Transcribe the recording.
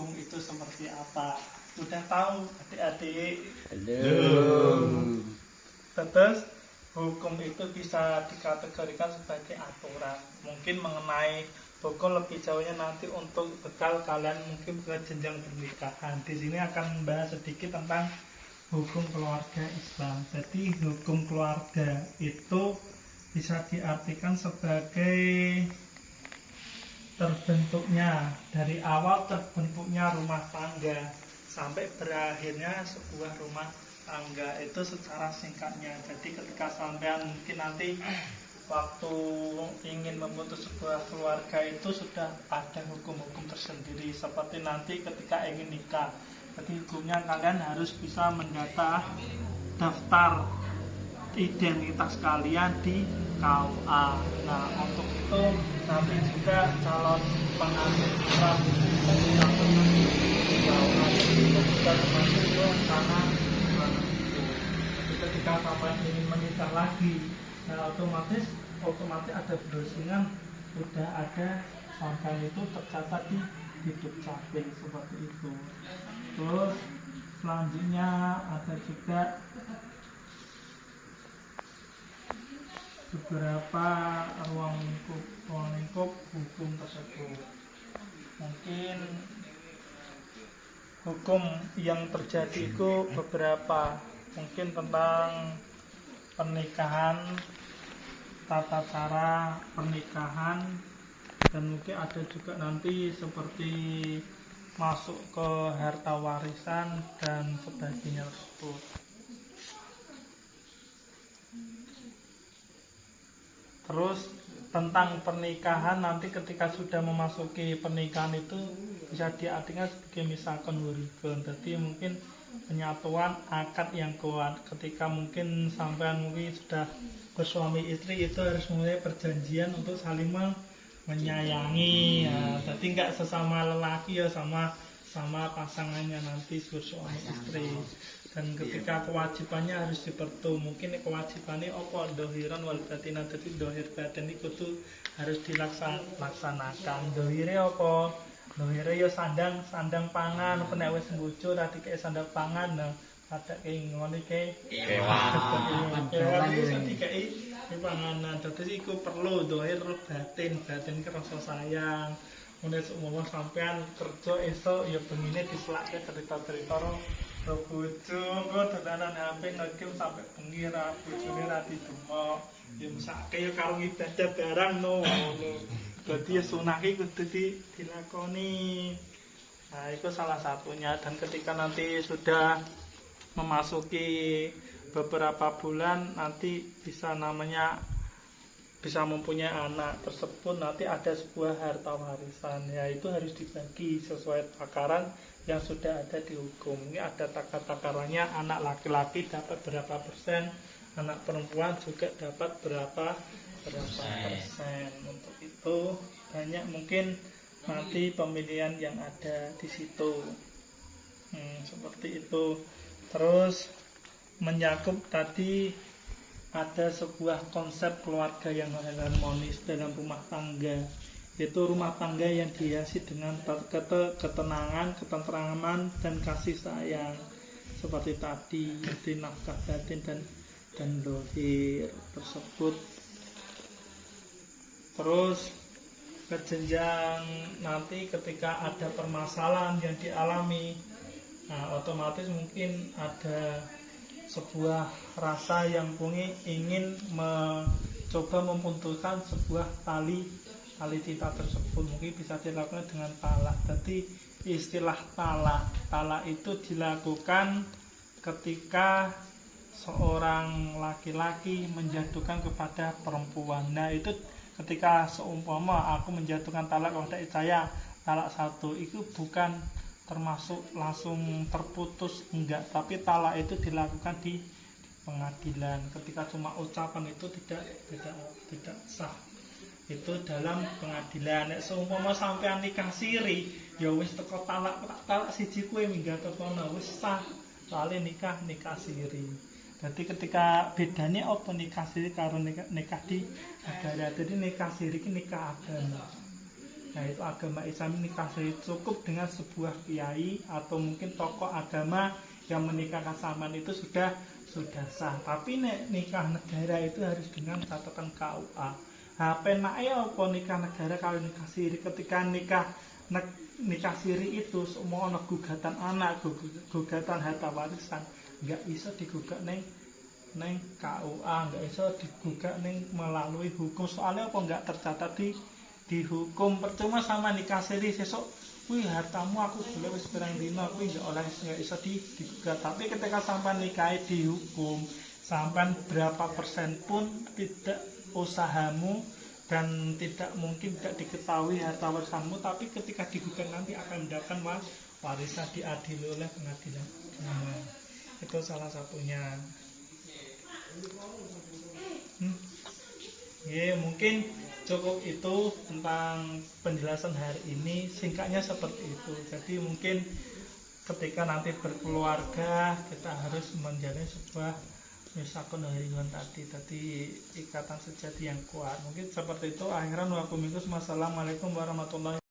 hukum itu seperti apa? Sudah tahu adik-adik? Belum. Terus hukum itu bisa dikategorikan sebagai aturan. Mungkin mengenai hukum lebih jauhnya nanti untuk bekal kalian mungkin ke jenjang pernikahan. Di sini akan membahas sedikit tentang hukum keluarga Islam. Jadi hukum keluarga itu bisa diartikan sebagai terbentuknya dari awal terbentuknya rumah tangga sampai berakhirnya sebuah rumah tangga itu secara singkatnya. Jadi ketika sampean mungkin nanti waktu ingin membentuk sebuah keluarga itu sudah ada hukum-hukum tersendiri seperti nanti ketika ingin nikah. Jadi hukumnya kalian harus bisa mendata daftar identitas kalian di KUA. Nah untuk itu nanti juga calon pengantin putra bisa dilakukan di KUA. Itu juga termasuk ke sana. Ketika sampai ingin menikah lagi, nah otomatis ada browsingan sudah ada sampai itu tercatat di Dukcapil seperti itu. Terus selanjutnya ada juga beberapa ruang lingkup hukum tersebut. Mungkin hukum yang terjadi itu beberapa, mungkin tentang pernikahan, tata cara pernikahan, dan mungkin ada juga nanti seperti masuk ke harta warisan dan sebagainya tersebut. Terus tentang pernikahan nanti ketika sudah memasuki pernikahan itu bisa diartikan sebagai misalkan hurufun. Jadi mungkin penyatuan akad yang kuat ketika mungkin sampean mungkin sudah bersuami istri itu harus mulai perjanjian untuk saling menyayangi ya. Jadi nggak sesama lelaki ya sama pasangannya nanti bersuami istri. Dan ketika kewajibannya harus dipertu, mungkin kewajibannya apa dohiran wal batinan, jadi dohir batin itu tuh harus dilaksanakan. Dohire apa? Dohire ya sandang pangan, nek wis bojo ra dikek sandang pangan, nah ada ngono iki kewan iki dikeki panganan. Dadi iku perlu dohir batin ki rasa sayang. Mulai semua sampean kerja esok ya pengine diselake cerita-cerita ro bojo kok dolanan HP ngekim sampai bengi ra bojone ra didemok ya mesake ya karo ibadah barang no. Dadi sunah iki kudu dilakoni. Nah, itu salah satunya. Dan ketika nanti sudah memasuki beberapa bulan nanti bisa mempunyai anak tersebut, nanti ada sebuah harta warisan, yaitu harus dibagi sesuai takaran yang sudah ada di hukum. Ini ada takarannya, anak laki-laki dapat berapa persen, anak perempuan juga dapat berapa persen. Untuk itu banyak mungkin nanti pemilihan yang ada di situ. Seperti itu. Terus menyakup tadi ada sebuah konsep keluarga yang harmonis dalam rumah tangga. Itu rumah tangga yang dihiasi dengan ketenangan, ketentraman, dan kasih sayang. Seperti tadi, di nafkah batin dan dohir tersebut. Terus ke jenjang nanti ketika ada permasalahan yang dialami, nah otomatis mungkin ada sebuah rasa yang ingin mencoba memutuskan sebuah tali cinta tersebut. Mungkin bisa dilakukan dengan talak. Jadi istilah talak itu dilakukan ketika seorang laki-laki menjatuhkan kepada perempuan. Nah itu ketika seumpama aku menjatuhkan talak kepada saya talak satu, itu bukan termasuk langsung terputus, enggak, tapi talak itu dilakukan di pengadilan. Ketika cuma ucapan itu tidak sah, itu dalam pengadilan. Nek seumpama sampean nikah siri ya wis teko talak siji kuwi minggat tekono wis sah, soalnya nikah siri. Jadi ketika bedanya apa nikah siri karo nikah di agama. Jadi nikah siri ki nikah agama. Nah itu agama Islam nikah siri cukup dengan sebuah kiai atau mungkin tokoh agama yang menikahkan sampean itu sudah sah. Tapi nikah negara itu harus dengan catatan KUA. Nah penake apa nikah negara kalau nikah siri? Ketika nikah siri itu semua ono gugatan anak, gugatan harta warisan, nggak bisa digugat neng KUA, nggak bisa digugat neng melalui hukum. Soalnya apa nggak tercatat di hukum. Percuma sama nikah siri sesuk wih hartamu aku boleh wis pirang dina kuwi nggak iso digugat. Tapi ketika sampai nikahi di hukum, sampai berapa persen pun tidak usahamu dan tidak mungkin tidak diketahui harta warisanmu, tapi ketika digugat nanti akan mendapatkan warisan diadili oleh pengadilan. Itu salah satunya. Ya mungkin cukup itu tentang penjelasan hari ini, singkatnya seperti itu. Jadi mungkin ketika nanti berkeluarga kita harus menjalin sebuah misakun harian tadi ikatan sejati yang kuat. Mungkin seperti itu. Akhiran wa assalamualaikum warahmatullahi